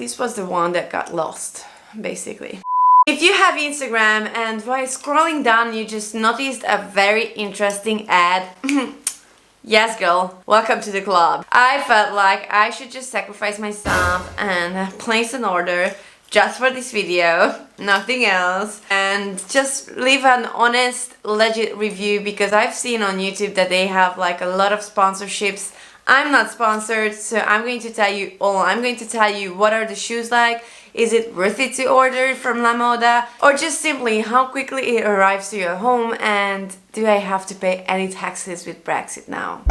This was the one that got lost, basically. If you have Instagram and while scrolling down you just noticed a very interesting ad, yes girl, welcome to the club. I felt like I should just sacrifice myself and place an order just for this video, nothing else, and just leave an honest, legit review, because I've seen on YouTube that they have like a lot of sponsorships. I'm not sponsored, so I'm going to tell you all. I'm going to tell you what are the shoes like, is it worth it to order from Lamoda, or just simply how quickly it arrives to your home, and do I have to pay any taxes with Brexit now?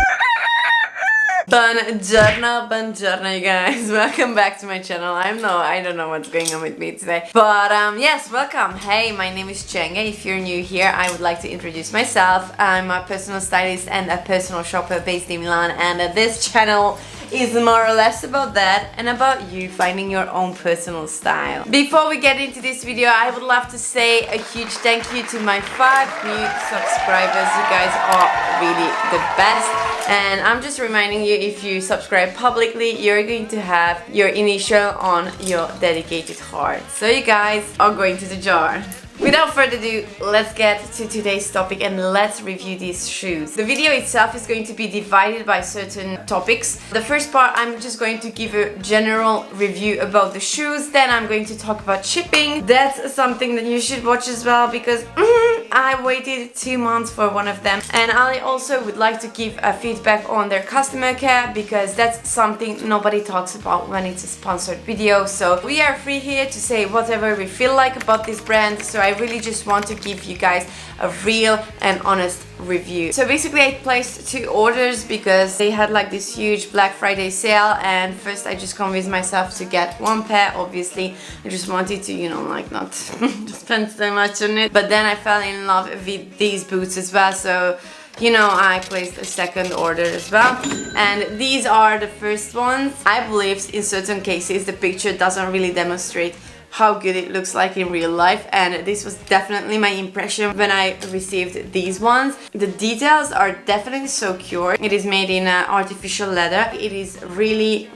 Buongiorno you guys, welcome back to my channel. I don't know what's going on with me today, but yes, welcome. Hey, my name is Chenge. If you're new here, I would like to introduce myself. I'm a personal stylist and a personal shopper based in Milan, and this channel is more or less about that and about you finding your own personal style. Before we get into this video, I would love to say a huge thank you to my 5 new subscribers. You guys are really the best, and I'm just reminding you, if you subscribe publicly, you're going to have your initial on your dedicated heart. So you guys are going to the jar. Without further ado, let's get to today's topic and let's review these shoes. The video itself is going to be divided by certain topics. The first part, I'm just going to give a general review about the shoes. Then I'm going to talk about shipping. That's something that you should watch as well, because I waited 2 months for one of them. And I also would like to give a feedback on their customer care, because that's something nobody talks about when it's a sponsored video. So we are free here to say whatever we feel like about this brand. So I really just want to give you guys a real and honest review. So basically I placed 2 orders because they had like this huge Black Friday sale, and first I just convinced myself to get 1 pair. Obviously I just wanted to, you know, like not spend so much on it, but then I fell in love with these boots as well, so you know, I placed a second order as well. And these are the first ones. I believe in certain cases the picture doesn't really demonstrate how good it looks like in real life, and this was definitely my impression when I received these ones. The details are definitely so pure. It is made in artificial leather. It is really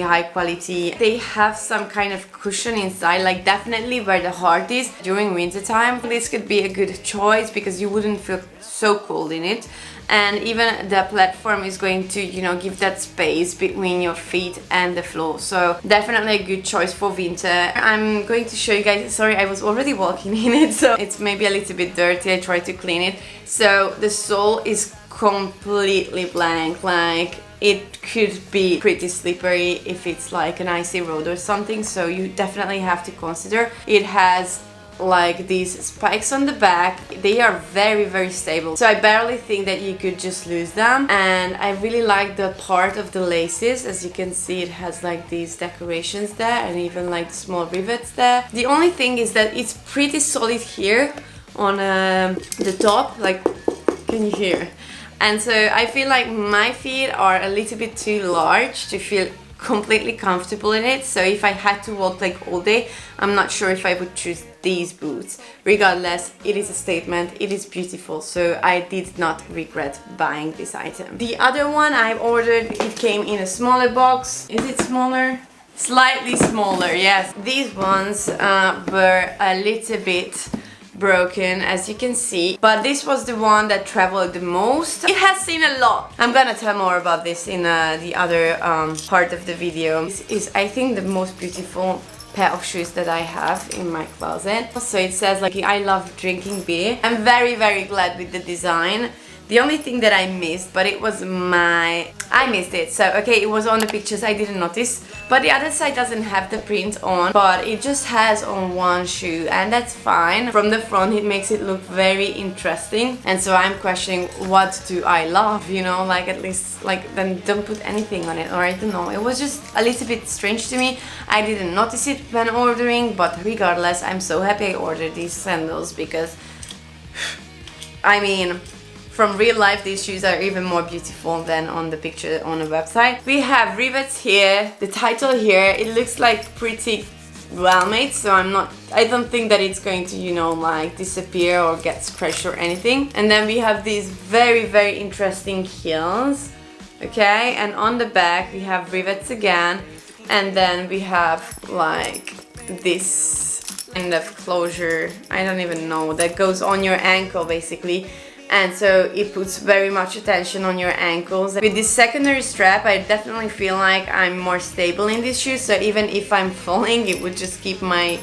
high quality. They have some kind of cushion inside, like definitely where the heart is. During winter time this could be a good choice because you wouldn't feel so cold in it, and even the platform is going to, you know, give that space between your feet and the floor. So definitely a good choice for winter. I'm going to show you guys. Sorry, I was already walking in it, so it's maybe a little bit dirty. I tried to clean it. So the sole is completely blank, like it could be pretty slippery if it's like an icy road or something, so you definitely have to consider. It has like these spikes on the back. They are very stable, so I barely think that you could just lose them. And I really like the part of the laces. As you can see, it has like these decorations there and even like small rivets there. The only thing is that it's pretty solid here on the top, like, can you hear? And so I feel like my feet are a little bit too large to feel completely comfortable in it. So if I had to walk like all day, I'm not sure if I would choose these boots. Regardless, it is a statement, it is beautiful, so I did not regret buying this item. The other one I ordered, it came in a smaller box. Is it smaller? Slightly smaller, yes. These ones were a little bit broken, as you can see, but this was the one that traveled the most. It has seen a lot. I'm gonna tell more about this in the other part of the video. This is, I think, the most beautiful pair of shoes that I have in my closet. So it says like, I love drinking beer. I'm very glad with the design. The only thing that I missed, but it was I missed it. So, okay, it was on the pictures, I didn't notice. But the other side doesn't have the print on, but it just has on one shoe, and that's fine. From the front, it makes it look very interesting. And so I'm questioning, what do I love? You know, like at least, like, then don't put anything on it, or I don't know. It was just a little bit strange to me. I didn't notice it when ordering, but regardless, I'm so happy I ordered these sandals because, I mean, from real life, these shoes are even more beautiful than on the picture on the website. We have rivets here, the title here. It looks like pretty well made, so I don't think that it's going to, you know, like disappear or get scratched or anything. And then we have these very interesting heels, okay? And on the back we have rivets again. And then we have like this kind of closure, I don't even know, that goes on your ankle basically. And so it puts very much attention on your ankles. With this secondary strap, I definitely feel like I'm more stable in these shoes, so even if I'm falling, it would just keep my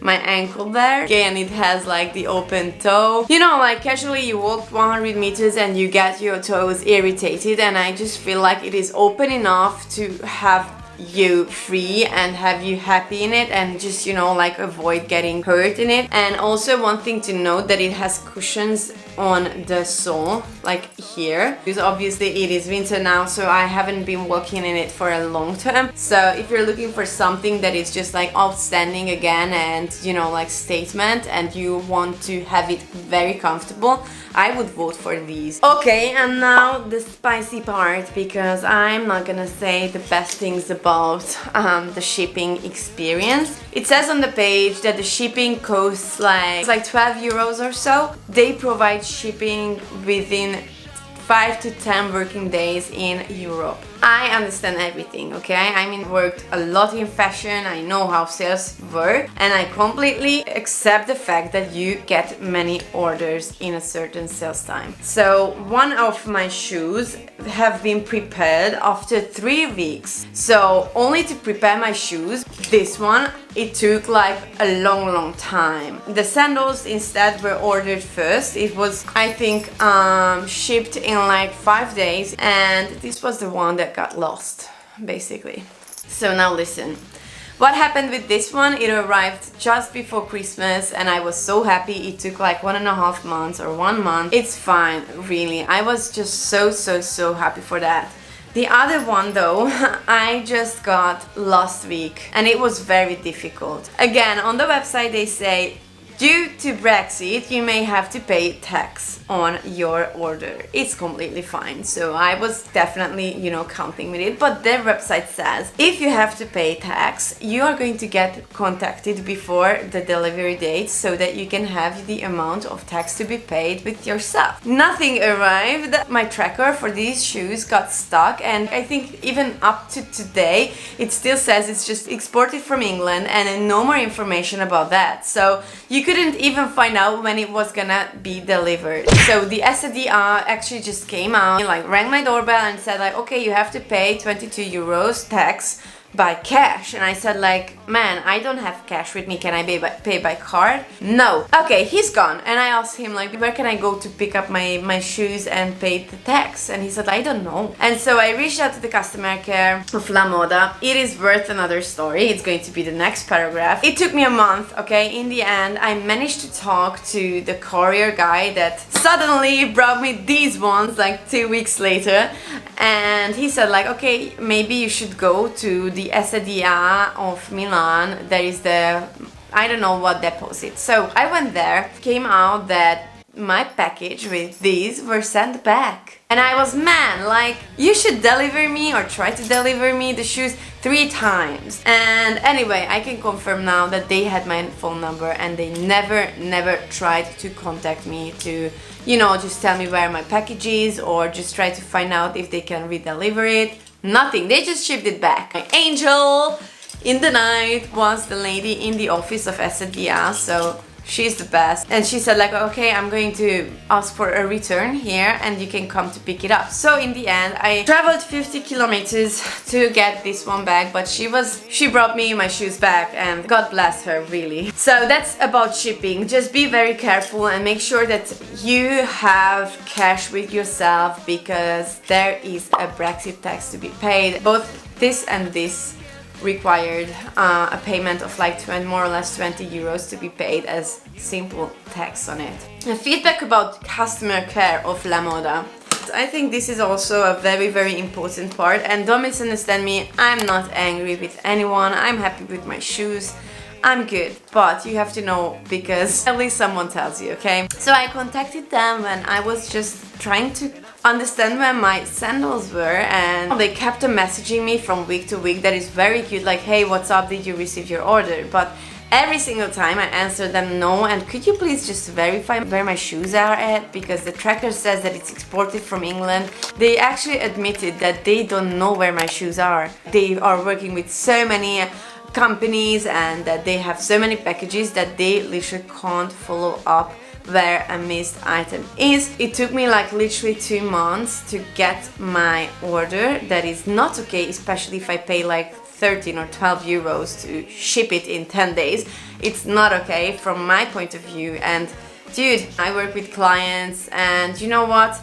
ankle there. Okay, and it has like the open toe. You know, like casually you walk 100 meters and you get your toes irritated, and I just feel like it is open enough to have you free and have you happy in it, and just, you know, like avoid getting hurt in it. And also one thing to note, that it has cushions on the sole, like here, because obviously it is winter now, so I haven't been walking in it for a long time. So if you're looking for something that is just like outstanding again and, you know, like statement, and you want to have it very comfortable, I would vote for these. Okay, and now the spicy part, because I'm not gonna say the best things about the shipping experience. It says on the page that the shipping costs like 12 euros or so. They provide shipping within 5 to 10 working days in Europe. I understand everything, okay? I mean, worked a lot in fashion, I know how sales work, and I completely accept the fact that you get many orders in a certain sales time. So one of my shoes have been prepared after 3 weeks. So only to prepare my shoes, this one, it took like a long time. The sandals instead were ordered first. It was, I think, shipped in like 5 days, and this was the one that got lost, basically. So now listen. What happened with this one? It arrived just before Christmas, and I was so happy. It took like 1.5 months or 1 month. It's fine, really. I was just so happy for that. The other one though, I just got last week, and it was very difficult. Again, on the website they say, due to Brexit, you may have to pay tax on your order. It's completely fine. So I was definitely, you know, counting with it. But their website says if you have to pay tax, you are going to get contacted before the delivery date so that you can have the amount of tax to be paid with yourself. Nothing arrived. My tracker for these shoes got stuck, and I think even up to today, it still says it's just exported from England and no more information about that. So you couldn't even find out when it was gonna be delivered. So the SDR actually just came out, like rang my doorbell and said like, okay, you have to pay 22 euros tax by cash. And I said like, man, I don't have cash with me, can I pay by card? No. Okay, he's gone. And I asked him like, where can I go to pick up my shoes and pay the tax? And he said, I don't know. And so I reached out to the customer care of Lamoda. It is worth another story. It's going to be the next paragraph. It took me a month, okay? In the end, I managed to talk to the courier guy that suddenly brought me these ones like 2 weeks later. And he said like, okay, maybe you should go to the SDA of Milan. There is the, I don't know what deposit. So I went there, came out that my package with these were sent back. And I was, man, like, you should deliver me or try to deliver me the shoes 3 times. And anyway, I can confirm now that they had my phone number and they never tried to contact me to, you know, just tell me where my package is or just try to find out if they can re-deliver it. Nothing. They just shipped it back. My angel in the night was the lady in the office of SDA, so she's the best. And she said like, okay, I'm going to ask for a return here and you can come to pick it up. So in the end, I traveled 50 kilometers to get this one back, but she brought me my shoes back, and God bless her, really. So that's about shipping. Just be very careful and make sure that you have cash with yourself, because there is a Brexit tax to be paid. Both this and this required a payment of like more or less 20 euros to be paid as simple tax on it. Feedback about customer care of Lamoda. I think this is also a very important part, and don't misunderstand me, I'm not angry with anyone, I'm happy with my shoes, I'm good, but you have to know, because at least someone tells you, okay? So I contacted them when I was just trying to understand where my sandals were, and they kept on messaging me from week to week. That is very cute, like, hey, what's up, did you receive your order? But every single time I answer them no, and could you please just verify where my shoes are at, because the tracker says that it's exported from England. They actually admitted that they don't know where my shoes are. They are working with so many companies and that they have so many packages that they literally can't follow up where a missed item is. It took me like literally 2 months to get my order. That is not okay, especially if I pay like 13 or 12 euros to ship it in 10 days. It's not okay from my point of view. And dude, I work with clients, and you know what?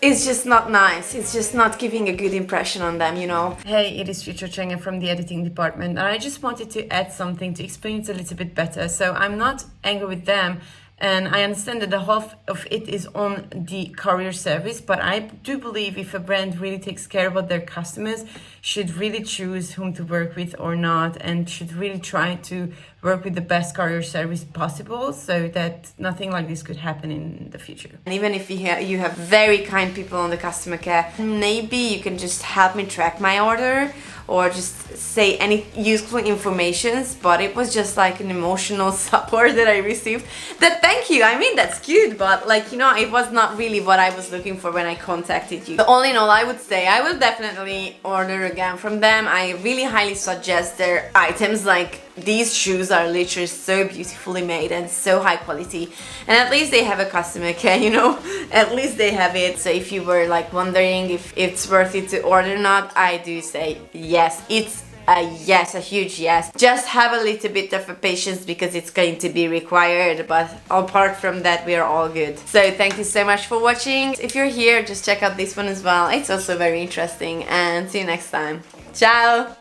It's just not nice. It's just not giving a good impression on them, you know. Hey, it is Future Chenga from the editing department, and I just wanted to add something to explain it a little bit better. So I'm not angry with them, and I understand that the half of it is on the courier service, but I do believe if a brand really takes care about their customers, should really choose whom to work with or not, and should really try to work with the best courier service possible, so that nothing like this could happen in the future. And even if you have very kind people on the customer care, maybe you can just help me track my order, or just say any useful informations. But it was just like an emotional support that I received. That thank you, I mean, that's cute, but like, you know, it was not really what I was looking for when I contacted you. But all in all, I would say I will definitely order again from them. I really highly suggest their items. Like, these shoes are literally so beautifully made and so high quality, and at least they have a customer care, you know. At least they have it. So if you were like wondering if it's worth it to order or not, I do say yes, it's a yes, a huge yes. Just have a little bit of a patience because it's going to be required, but apart from that, we are all good. So thank you so much for watching. If you're here, just check out this one as well. It's also very interesting, and see you next time. Ciao!